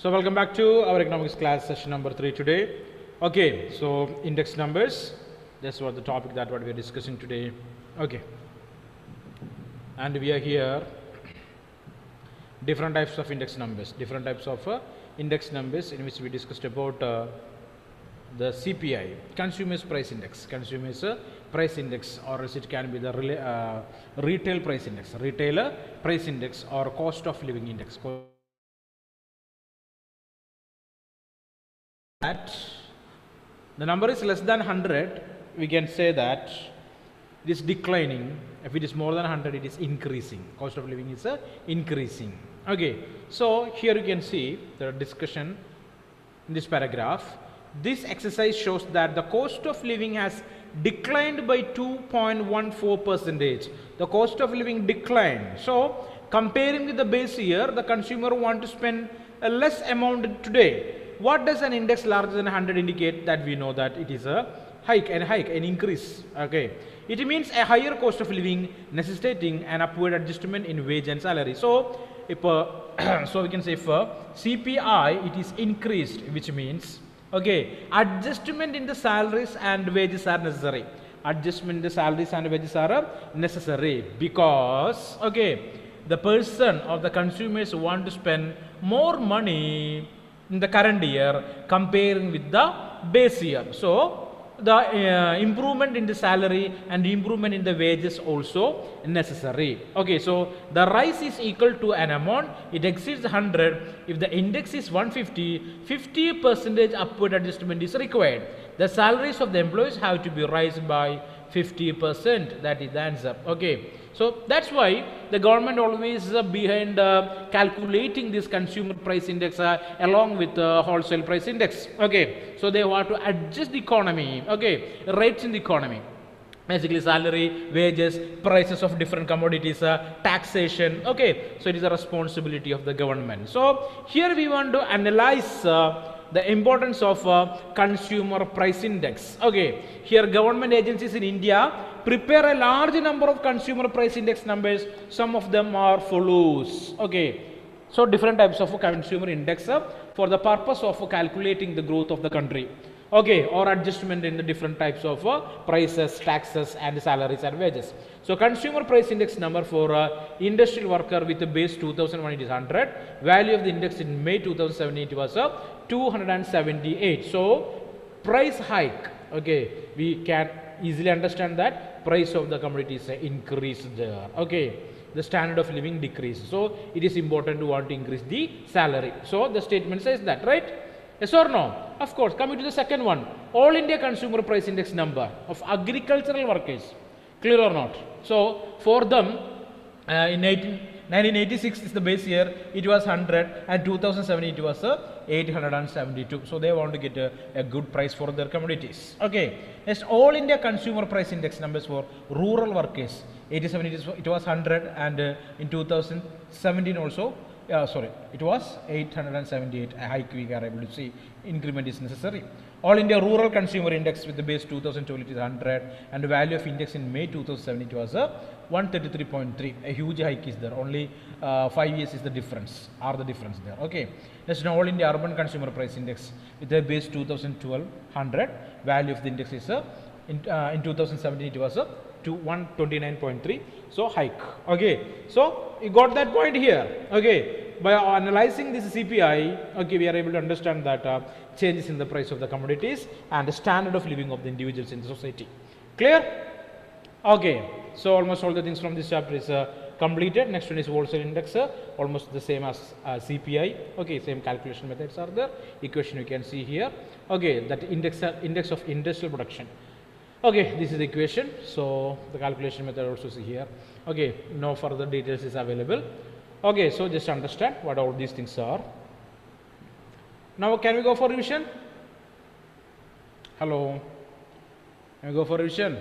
So welcome back to our economics class session number 3 today. Okay, so index numbers, that's what the topic that what we are discussing today. Okay, and we are here different types of index numbers in which we discussed about the CPI, consumers price index, or else it can be the retail price index, retailer price index, or cost of living index. That the number is less than 100, we can say that it is declining. If it is more than 100, it is increasing. Cost of living is increasing. Okay, so here you can see the discussion in this paragraph. This exercise shows that the cost of living has declined by 2.14%. The cost of living declined. So comparing with the base year, the consumer want to spend a less amount today. What does an index larger than 100 indicate? That we know that it is a hike, an increase. Okay, it means a higher cost of living necessitating an upward adjustment in wage and salary. So if so we can say for CPI it is increased, which means adjustment in the salaries and wages are necessary. Adjustment in the salaries and wages are necessary because the person or the consumers want to spend more money in the current year comparing with the base year. So the improvement in the salary and improvement in the wages also necessary. So the rise is equal to an amount, it exceeds 100. If the index is 150, 50% upward adjustment is required. The salaries of the employees have to be raised by 50%. That is the answer. So that's why the government always behind calculating this consumer price index along with wholesale price index. So they want to adjust the economy, rates in the economy, basically salary, wages, prices of different commodities, taxation. So it is a responsibility of the government. So here we want to analyze the importance of consumer price index. Here government agencies in India prepare a large number of consumer price index numbers. Some of them are follows. So different types of consumer index for the purpose of calculating the growth of the country, or adjustment in the different types of prices, taxes and salaries and wages. So consumer price index number for industrial worker with the base 2001 it is 100. Value of the index in May 2017 it was 278. So price hike, we can easily understand that price of the commodities increased there. The standard of living decreased. So it is important to want to increase the salary. So the statement says that, right? Yes or no? Of course. Coming to the second one, All India Consumer Price Index number of agricultural workers. Clear or not? So for them, in 1986 is the base year, it was 100, and 2007 it was 872. So they want to get a good price for their commodities. Next, All India Consumer Price Index numbers for rural workers. 87 it was 100, and in 2017 also it was 878. A hike we are able to see. Increment is necessary. All India Rural Consumer Index with the base 2012 it is 100, and the value of index in May 2007 it was 133.3. A huge hike is there. Only 5 years is the difference. There. Next, All India Urban Consumer Price Index with the base 2012 100. Value of the index is in 2017 it was to 129.3. So hike. So you got that point here. By analyzing this CPI, we are able to understand that changes in the price of the commodities and the standard of living of the individuals in the society. Clear? So almost all the things from this chapter is completed. Next one is wholesale index, almost the same as CPI. Same calculation methods are there. Equation you can see here. That index of industrial production. This is the equation. So the calculation method also see here. No further details is available. So just understand what all these things are. Now can we go for revision? Hello? Can we go for revision?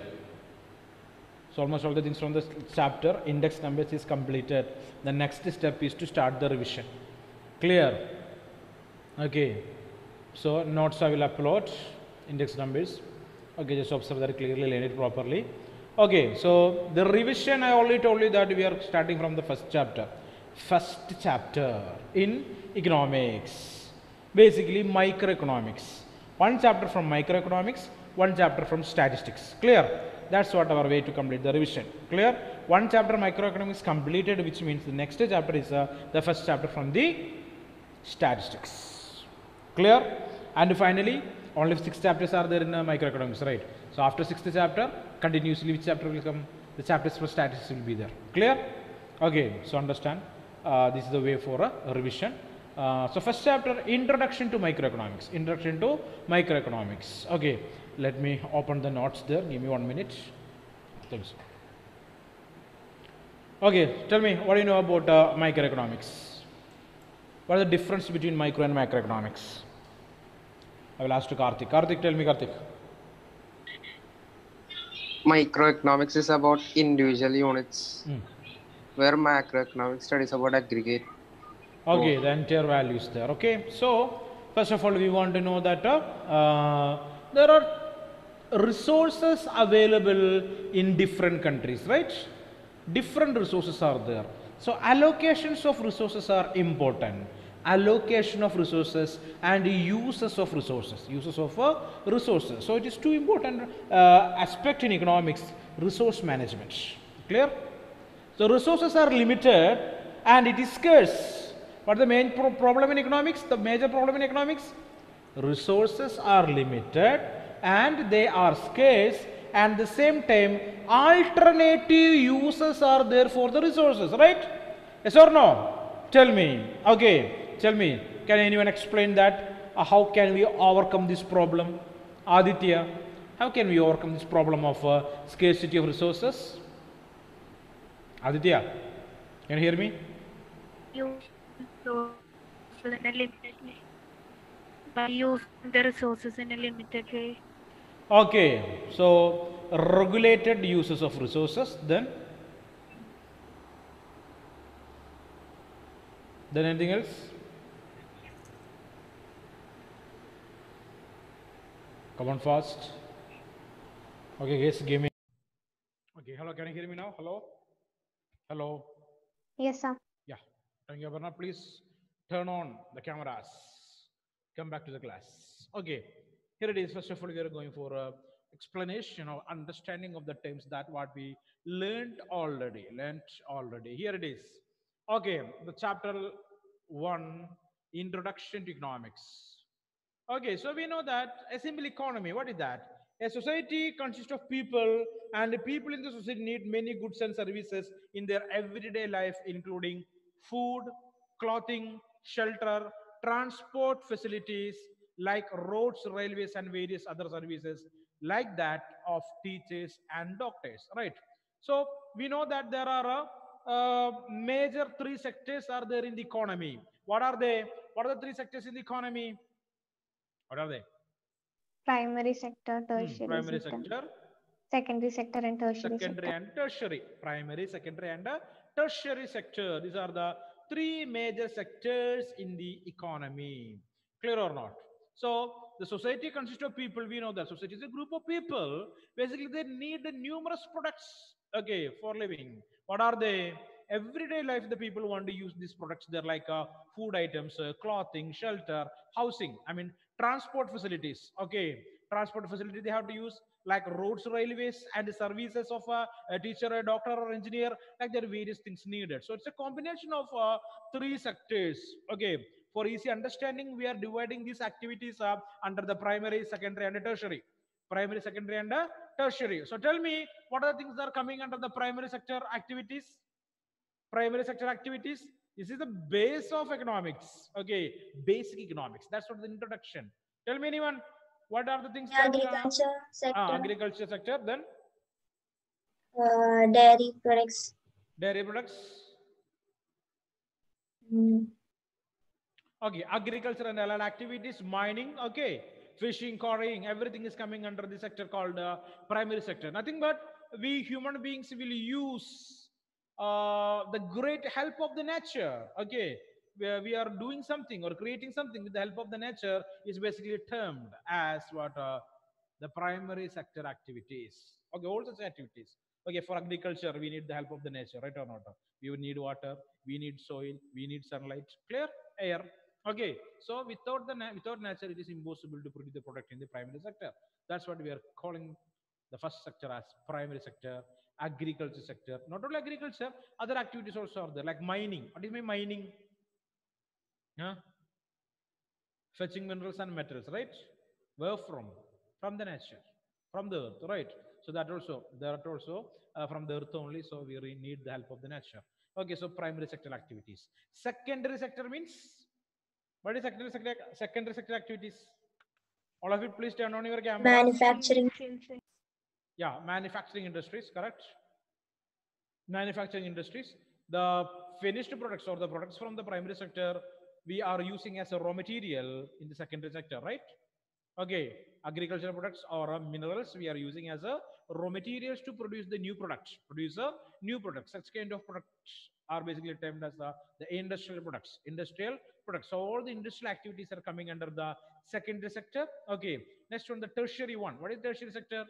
So almost all the things from the chapter, index numbers is completed. The next step is to start the revision. Clear? So notes I will upload, index numbers. Just observe that clearly, learn it properly. So the revision, I already told you that we are starting from the first chapter in economics. basically microeconomics. One chapter from microeconomics, one chapter from statistics. Clear? That's what our way to complete the revision. Clear? One chapter microeconomics completed, which means the next chapter is the first chapter from the statistics. Clear? And finally, only 6 chapters are there in microeconomics, right? So after 6th chapter, continuously which chapter will come? The chapters for statistics will be there. Clear? Okay, so understand. This is the way for a revision. So first chapter, introduction to microeconomics. Introduction to microeconomics. Okay, let me open the notes there. Give me 1 minute. Thanks. Okay, tell me, what do you know about microeconomics? What is the difference between micro and macroeconomics? I will ask to Karthik. Karthik, tell me, Karthik. Microeconomics is about individual units, where macroeconomics studies about aggregate. Okay, the entire values there. Okay, so first of all, we want to know that there are resources available in different countries, right? Different resources are there. So allocations of resources are important. Allocation of resources and uses of resources. Uses of resources. So it is two important aspect in economics: resource management. Clear? So resources are limited and it is scarce. What is the main problem in economics? The major problem in economics? Resources are limited and they are scarce, and at the same time alternative uses are there for the resources, right? Yes or no? Tell me. Okay, tell me. Can anyone explain that? How can we overcome this problem? Aditya, how can we overcome this problem of scarcity of resources? Aditya, can you hear me? Use resources in a limited way. By using the resources in a limited way. Okay, so regulated uses of resources, then anything else? Come on fast. Okay, guys, give me. Okay, hello, can you hear me now? Hello? Hello? Yes, sir. Yeah, thank you, Aparna. Please turn on the cameras. Come back to the class. Okay, here it is. First of all, we are going for a explanation or understanding of the terms that what we learned already. Here it is. Okay, the chapter 1, Introduction to Economics. Okay, so we know that a simple economy, what is that? A society consists of people, and the people in the society need many goods and services in their everyday life, including food, clothing, shelter, transport facilities like roads, railways, and various other services like that of teachers and doctors, right? So we know that there are major three sectors are there in the economy. What are they? What are the three sectors in the economy? What are they? Primary sector, tertiary Primary sector, sector, secondary sector, and tertiary secondary sector. and tertiary. Primary, secondary, and tertiary sector. These are the three major sectors in the economy. Clear or not? So the society consists of people. We know that society is a group of people. Basically, they need the numerous products. Okay, for living. What are they? Everyday life, the people want to use these products. They're like food items, clothing, shelter, housing. I mean, transport facilities. Okay, transport facility they have to use like roads, railways, and the services of a teacher, a doctor, or engineer. Like there are various things needed. So it's a combination of three sectors. Okay, for easy understanding, we are dividing these activities up under the primary, secondary, and tertiary. Primary, secondary, and tertiary. So tell me, what are the things that are coming under the primary sector activities? Primary sector activities. This is the base of economics. Okay, basic economics. That's what the introduction. Tell me, anyone, what are the things that Agriculture sector, agriculture sector, then dairy products. dairy products. Mm. Okay, agriculture and allied activities, mining. Okay, fishing, quarrying, everything is coming under the sector called primary sector. Nothing but we human beings will use the great help of the nature. Okay, where we are doing something or creating something with the help of the nature is basically termed as what the primary sector activities. Okay, all such activities. Okay, for agriculture, we need the help of the nature, right or not? We need water, we need soil, we need sunlight, clear, air. Okay, so without without nature, it is impossible to produce the product in the primary sector. That's what we are calling the first sector as primary sector, agriculture sector. Not only agriculture, other activities also are there, like mining. What is my mining? Huh? Fetching minerals and metals, right? Where from? From the nature, from the earth, right? So that also from the earth only. So we need the help of the nature. Okay, so primary sector activities. Secondary sector means what is secondary sector activities? All of it, please turn on your cameras. Manufacturing. Yeah, manufacturing industries, correct? Manufacturing industries, the finished products or the products from the primary sector, we are using as a raw material in the secondary sector, right? Okay, agricultural products or minerals we are using as a raw materials to produce the new products. Produce a new products. Such kind of products are basically termed as the industrial products. Industrial products. So all the industrial activities are coming under the secondary sector. Okay, next one, the tertiary one. What is tertiary sector?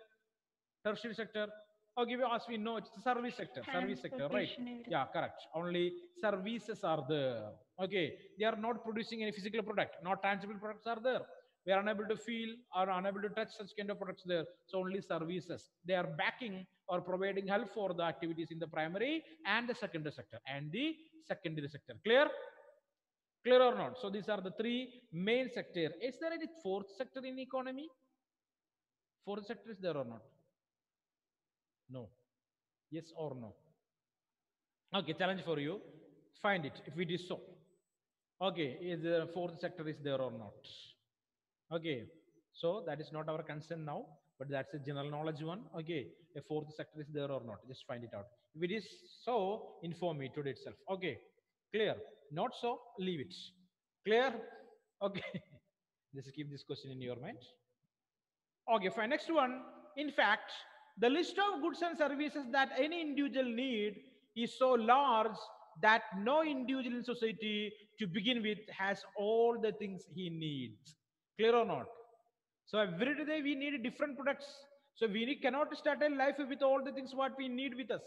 Tertiary sector. Okay, as we know, it's the service sector, right? Transportation. Yeah, correct. Only services are there. Okay, they are not producing any physical product. Not tangible products are there. We are unable to feel or unable to touch such kind of products there. So only services. They are backing or providing help for the activities in the primary and the secondary sector and the secondary sector. Clear? Clear or not? So these are the three main sector. Is there any fourth sector in economy? Fourth sector is there or not? No. Yes or no? Okay, challenge for you. Find it if it is so. Okay, is the fourth sector is there or not? Okay, so that is not our concern now, but that's a general knowledge one. Okay, a fourth sector is there or not? Just find it out. If it is so, inform me today itself. Okay, clear. Not so, leave it. Clear? Okay. Just keep this question in your mind. Okay, fine. Next one. In fact, the list of goods and services that any individual need is so large that no individual in society to begin with has all the things he needs. Clear or not? So every day we need different products. So we cannot start a life with all the things what we need with us.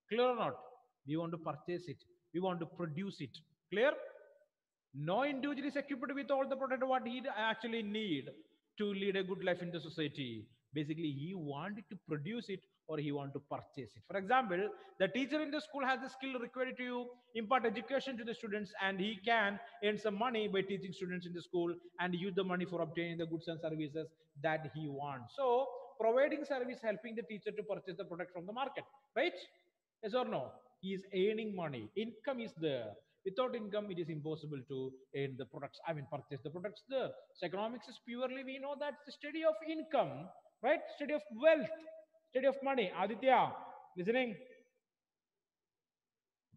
Clear or not? We want to purchase it. We want to produce it. Clear? No individual is equipped with all the product what he actually need to lead a good life in the society. Basically, he wanted to produce it or he want to purchase it. For example, the teacher in the school has the skill required to impart education to the students, and he can earn some money by teaching students in the school and use the money for obtaining the goods and services that he wants. So, providing service helping the teacher to purchase the product from the market, right? Yes or no? He is earning money. Income is there. Without income, it is impossible to earn the products. I mean, purchase the products there. So economics is purely, we know that the study of income, right? Study of wealth, study of money. Aditya, listening?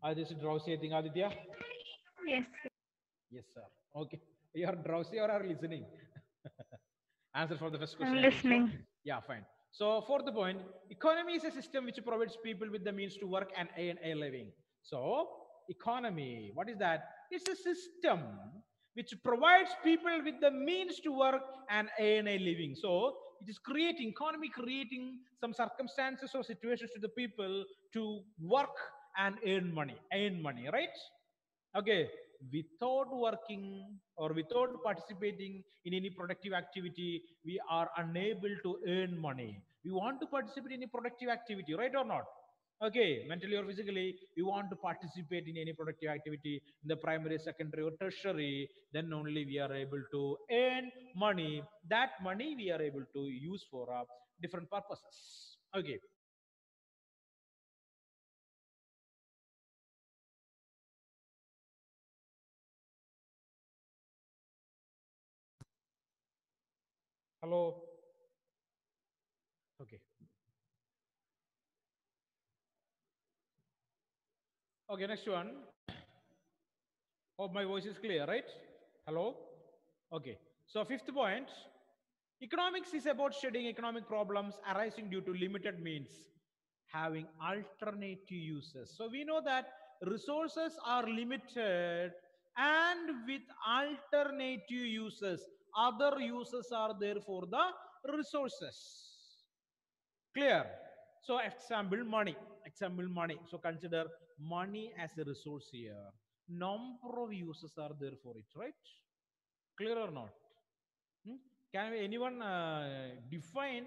Aditya is drowsy, I think, Aditya? Yes. Yes, sir. Okay. You are drowsy or are listening? Answer for the first I'm question, I think so. listening. Yeah, fine. So, fourth point, economy is a system which provides people with the means to work and earn a living. So, economy, what is that? It's a system which provides people with the means to work and earn a living. So, it is creating, economy creating some circumstances or situations to the people to work and earn money, right? Okay, without working or without participating in any productive activity, we are unable to earn money. We want to participate in a productive activity, right or not? Okay, mentally or physically, we want to participate in any productive activity in the primary, secondary, or tertiary, then only we are able to earn money. That money we are able to use for different purposes. Okay. Hello. Okay. Okay, next one. Hope my voice is clear, right? Hello? Okay. So, fifth point, economics is about studying economic problems arising due to limited means, having alternative uses. So, we know that resources are limited and with alternative uses, other uses are there for the resources. Clear? So, example, money. Example, money. So, consider money as a resource here. Number of uses are there for it, right? Clear or not? Hmm? Can anyone define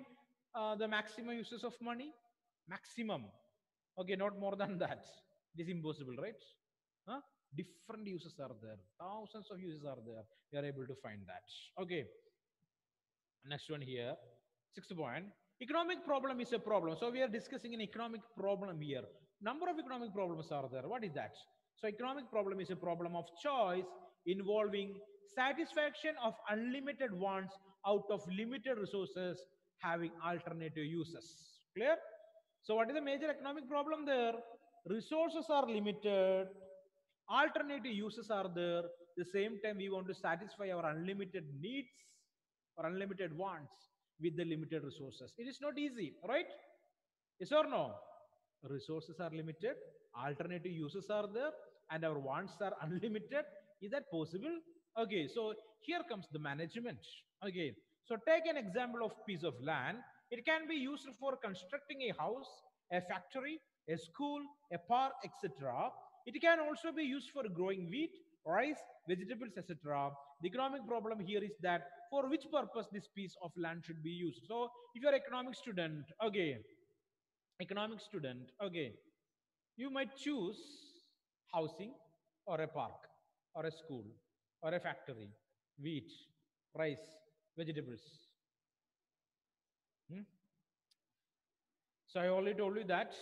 the maximum uses of money? Maximum. Okay, not more than that. It is impossible, right? Huh? Different uses are there. Thousands of uses are there. We are able to find that. Okay. Next one here. Sixth point. Economic problem is a problem. So we are discussing an economic problem here. Number of economic problems are there. What is that? So economic problem is a problem of choice involving satisfaction of unlimited wants out of limited resources having alternative uses. Clear? So what is the major economic problem there? Resources are limited, alternative uses are there. The same time we want to satisfy our unlimited needs or unlimited wants with the limited resources. It is not easy, right? Yes or no? Resources are limited, alternative uses are there, and our wants are unlimited. Is that possible? Okay, so here comes the management. Okay, so take an example of piece of land. It can be used for constructing a house, a factory, a school, a park, etc. It can also be used for growing wheat, rice, vegetables, etc. The economic problem here is that for which purpose this piece of land should be used. So if you're an economic student, okay, you might choose housing or a park or a school or a factory, wheat, rice, vegetables. Hmm? So I already told you that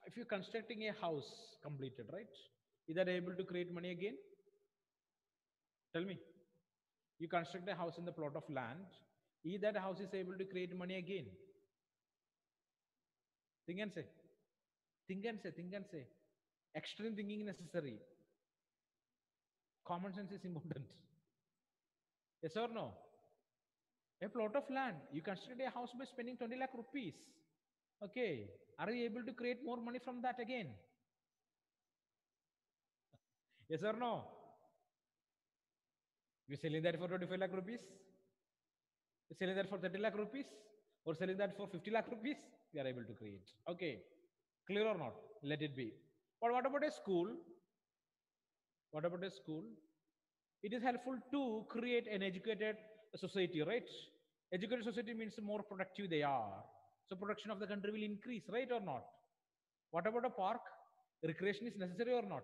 if you're constructing a house completed, right? Is that able to create money again? Tell me. You construct a house in the plot of land. Is that house is able to create money again? Think and say. Think and say. Think and say. Extreme thinking necessary. Common sense is important. Yes or no? A plot of land. You construct a house by spending 20 lakh rupees. Okay. Are you able to create more money from that again? Yes or no? You're selling that for 25 lakh rupees? You're selling that for 30 lakh rupees? Or selling that for 50 lakh rupees? We are able to create. Okay. Clear or not? Let it be. But what about a school? What about a school? It is helpful to create an educated society, right? Educated society means the more productive they are. So production of the country will increase, right or not? What about a park? Recreation is necessary or not?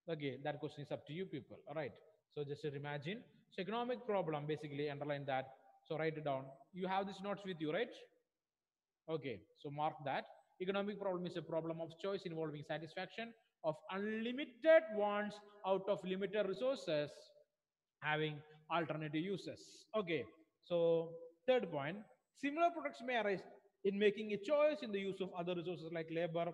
Okay, that question is up to you people. All right. So just imagine. So economic problem, basically underline that. So write it down. You have these notes with you, right? Okay, so mark that. Economic problem is a problem of choice involving satisfaction of unlimited wants out of limited resources having alternative uses. Okay, so third point, similar products may arise in making a choice in the use of other resources like labor,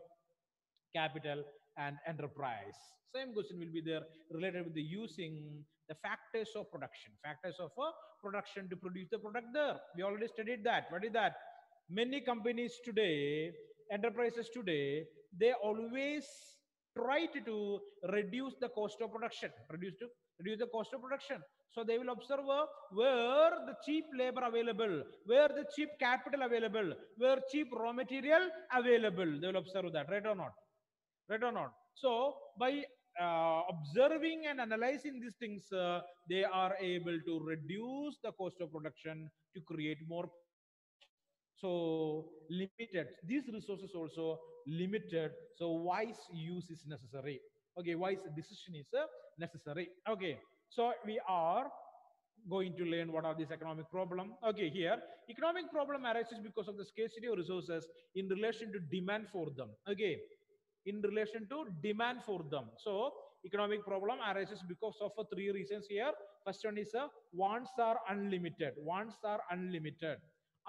capital, and enterprise. Same question will be there related with the using the factors of production, factors of production to produce the product there. We already studied that. What is that? Many companies today, enterprises today, they always try to reduce the cost of production, reduce the cost of production. So they will observe where the cheap labor available, where the cheap capital available, where cheap raw material available. They will observe that, right or not? Right or not? So by observing and analyzing these things, they are able to reduce the cost of production to create more profit. So limited, these resources also limited, so wise use is necessary. Okay, wise decision is necessary. Okay, so we are going to learn what are these economic problem. Okay, here economic problem arises because of the scarcity of resources in relation to demand for them. Okay, in relation to demand for them. So economic problem arises because of three reasons here. First one is wants are unlimited. Wants are unlimited.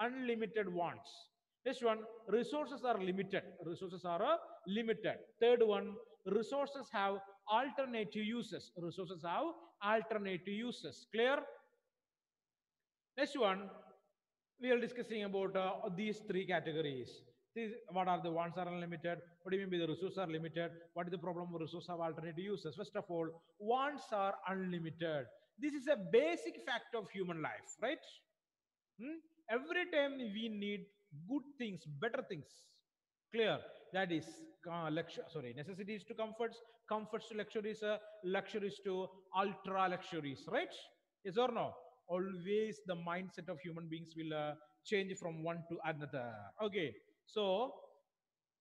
Unlimited wants. Next one, resources are limited. Resources are limited. Third one, resources have alternative uses. Resources have alternative uses. Clear? Next one, we are discussing about these three categories. What are the wants are unlimited? What do you mean by the resources are limited? What is the problem of resources have alternative uses? First of all, wants are unlimited. This is a basic fact of human life, right? Every time we need good things, better things. Clear? That is necessities to comforts, comforts to luxuries, luxuries to ultra luxuries, right? Yes or no? Always the mindset of human beings will change from one to another. Okay, so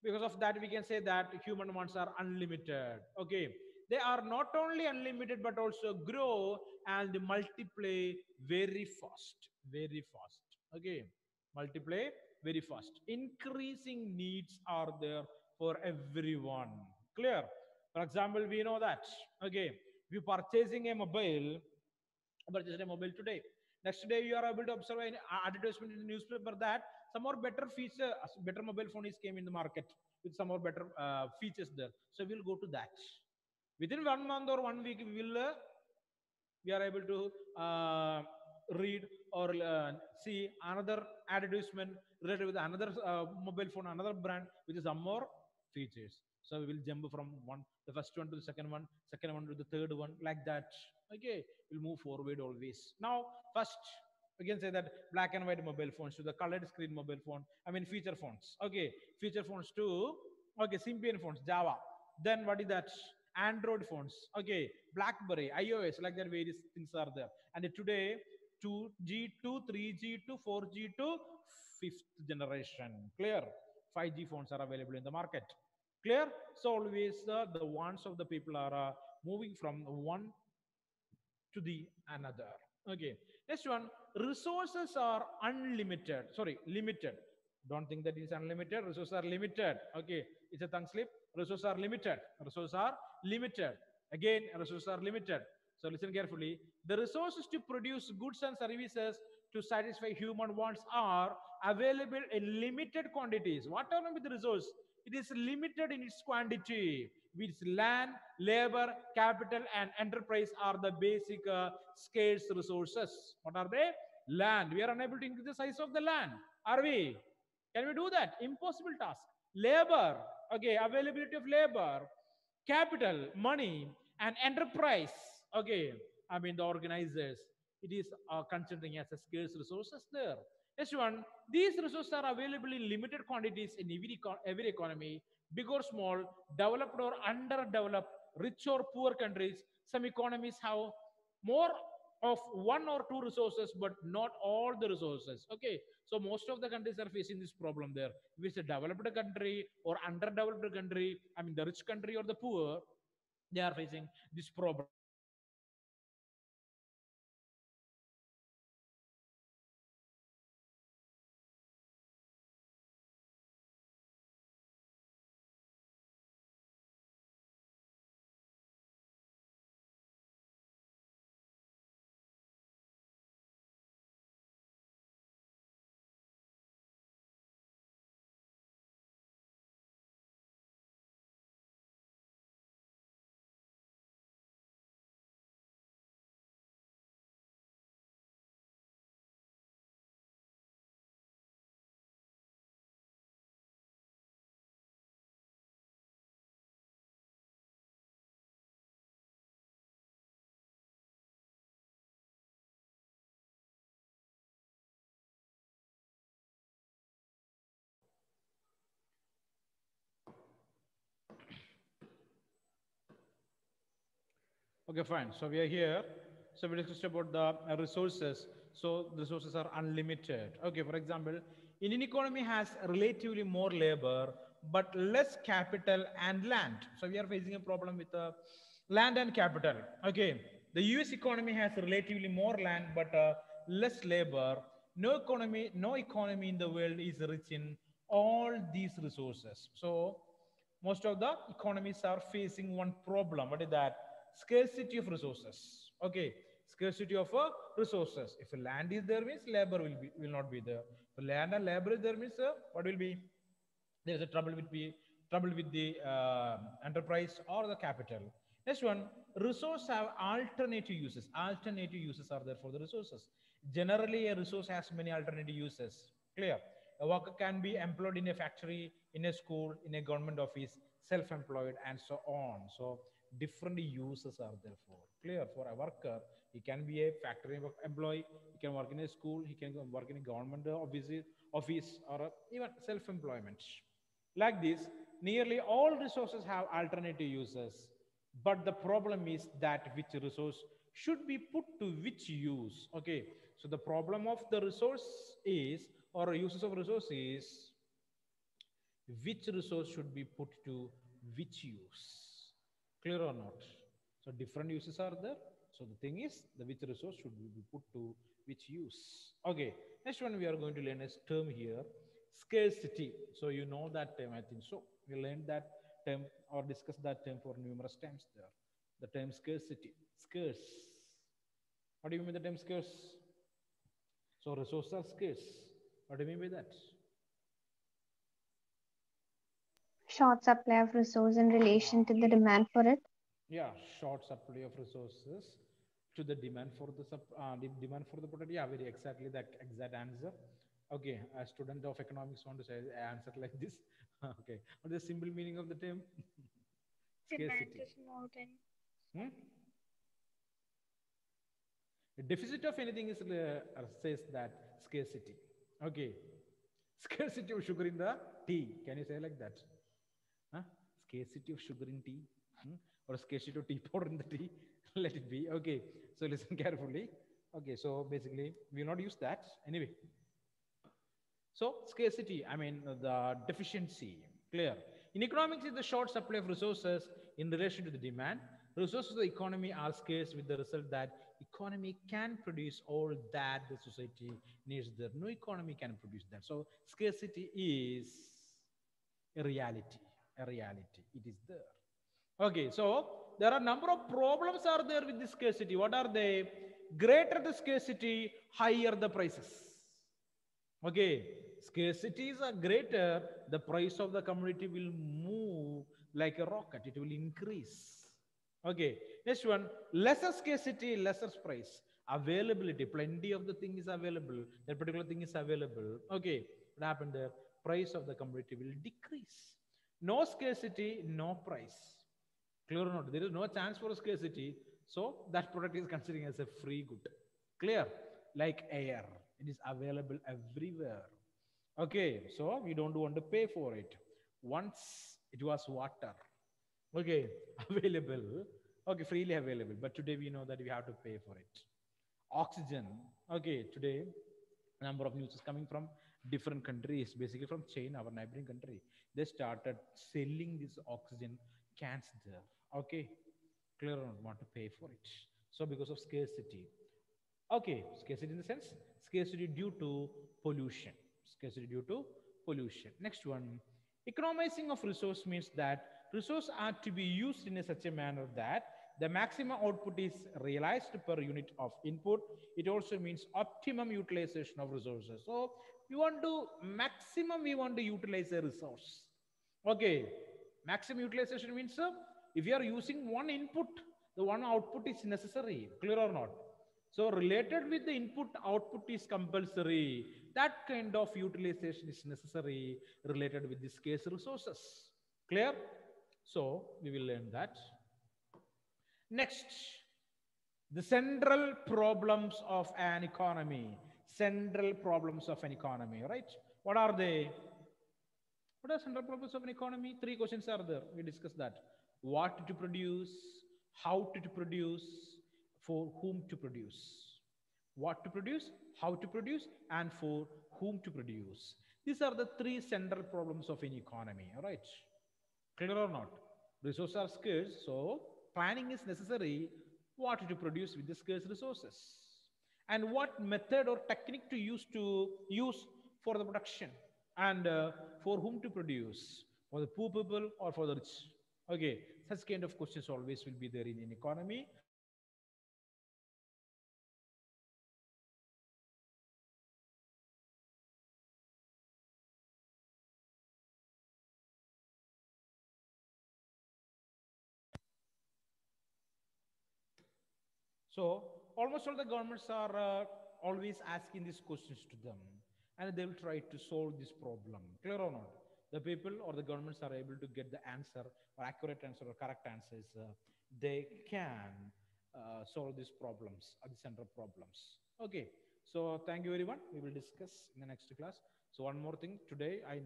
because of that we can say that human wants are unlimited. Okay, they are not only unlimited but also grow and multiply very fast, very fast. Okay, multiply very fast, increasing needs are there for everyone. Clear? For example, we know that, okay, if you purchasing a mobile, purchased a mobile today, next day you are able to observe an advertisement in the newspaper that some more better feature, better mobile phone is came in the market with some more better features there, so we'll go to that. Within 1 month or 1 week we are able to read or see another advertisement related with another mobile phone, another brand with some more features. So we will jump from one, the first one to the second one to the third one, like that. Okay, we'll move forward always. Now, first we can say that black and white mobile phones to the colored screen mobile phone. I mean feature phones. Okay, feature phones to okay Symbian phones, Java. Then what is that? Android phones, okay, BlackBerry, iOS, like that various things are there. And today 2G to 3G to 4G to fifth generation. Clear? 5G phones are available in the market. Clear? So always the wants of the people are moving from one to the another. Okay, next one, resources are unlimited, sorry, limited. Don't think that it's unlimited, resources are limited. Okay, it's a tongue slip. Resources are limited, resources are limited. Again, resources are limited. So listen carefully. The resources to produce goods and services to satisfy human wants are available in limited quantities. What are with the resource? It is limited in its quantity, which land, labor, capital, and enterprise are the basic scarce resources. What are they? Land. We are unable to increase the size of the land. Are we? Can we do that? Impossible task. Labor. Okay, availability of labor, capital, money, and enterprise. Okay, I mean the organizers. It is considering as a scarce resources there. Next one, these resources are available in limited quantities in every economy, big or small, developed or underdeveloped, rich or poor countries. Some economies have more of one or two resources, but not all the resources. Okay, so most of the countries are facing this problem there. If it's a developed country or underdeveloped country, I mean the rich country or the poor, they are facing this problem. Okay, fine. So we are here. So we discussed about the resources. So the resources are unlimited. Okay, for example, Indian economy has relatively more labor but less capital and land. So we are facing a problem with land and capital. Okay, the US economy has relatively more land but less labor. No economy in the world is rich in all these resources. So most of the economies are facing one problem. What is that? Scarcity of resources. Okay, scarcity of resources. If land is there, means labor will not be there. If land and labor is there, means what will be? There is a trouble with the enterprise or the capital. Next one, resource have alternative uses. Alternative uses are there for the resources. Generally, a resource has many alternative uses. Clear? A worker can be employed in a factory, in a school, in a government office, self-employed, and so on. So different uses are there for. Clear? For a worker, he can be a factory employee, he can work in a school, he can work in a government office or even self-employment. Like this, nearly all resources have alternative uses, but the problem is that which resource should be put to which use. Okay, so the problem of the resource is, or uses of resource is, which resource should be put to which use. Clear or not? So different uses are there. So the thing is, the which resource should be put to which use. Okay, next one we are going to learn a term here, scarcity. So you know that term, I think so. We learned that term or discussed that term for numerous times there. The term scarcity, scarce. What do you mean by the term scarce? So resources are scarce. What do you mean by that? Short supply of resource in relation to the demand for it. Yeah, short supply of resources to the demand for the demand for the product. Yeah, very exactly that exact answer. Okay, a student of economics want to say answer like this. Okay, what is the simple meaning of the term? Demand Scarcity. is more than Hmm? The deficit of anything is says that scarcity. Okay, scarcity of sugar in the tea. Can you say like that? Huh? Scarcity of sugar in tea, or scarcity of tea powder in the tea. Let it be. Okay, so listen carefully. Okay, so basically we will not use that anyway. So scarcity, I mean the deficiency, clear. In economics, is the short supply of resources in relation to the demand. Resources of the economy are scarce, with the result that economy can produce all that the society needs. There, no economy can produce that. So scarcity is a reality, a reality. It is there. Okay, so there are number of problems are there with this scarcity. What are they? Greater the scarcity, higher the prices. Okay, scarcities are greater, the price of the commodity will move like a rocket, it will increase. Okay, next one, lesser scarcity, lesser price. Availability, plenty of the thing is available, that particular thing is available. Okay, what happened there? Price of the commodity will decrease. No scarcity, no price. Clear or not? There is no chance for scarcity, so that product is considered as a free good. Clear? Like air, it is available everywhere. Okay, so we don't want to pay for it. Once it was water, okay, available, okay, freely available, but today we know that we have to pay for it. Oxygen, okay, today number of news is coming from different countries, basically from China, our neighboring country. They started selling this oxygen cans there. Okay, clear or not, want to pay for it. So because of scarcity. Okay, scarcity in the sense scarcity due to pollution. Scarcity due to pollution. Next one, economizing of resource means that resources are to be used in such a manner that the maximum output is realized per unit of input. It also means optimum utilization of resources. So we want to maximum, we want to utilize a resource. Okay, maximum utilization means if you are using one input, the one output is necessary. Clear or not? So related with the input output is compulsory. That kind of utilization is necessary related with this scarce resources. Clear? So we will learn that. Next, the central problems of an economy. Central problems of an economy, right? What are they? What are central problems of an economy? Three questions are there. We discussed that. What to produce, how to produce, for whom to produce. What to produce, how to produce, and for whom to produce. These are the three central problems of an economy, all right? Clear or not? Resources are scarce, so planning is necessary. What to produce with the scarce resources, and what method or technique to use for the production, and for whom to produce, for the poor people or for the rich. Okay, such kind of questions always will be there in an economy. So we will learn that what are the central problems of an economy, how to produce, what to produce, and for whom to produce. Okay, so let's start. So almost all the governments are always asking these questions to them, and they will try to solve this problem. Clear or not? The people or the governments are able to get the answer or accurate answer or correct answers. They can solve these problems, the central problems. Okay. So thank you everyone. We will discuss in the next class. So one more thing. Today I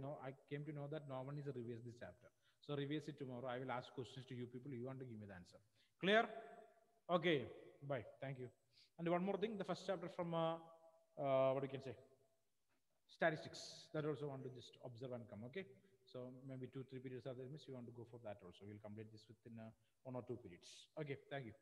came to know that no one is revise this chapter. So revise it tomorrow. I will ask questions to you people. You want to give me the answer. Clear? Okay. Bye. Thank you. And one more thing, the first chapter from what you can say, statistics. That also want to just observe and come. Okay. So maybe 2-3 periods are there. Miss, you want to go for that also. We'll complete this within 1 or 2 periods. Okay. Thank you.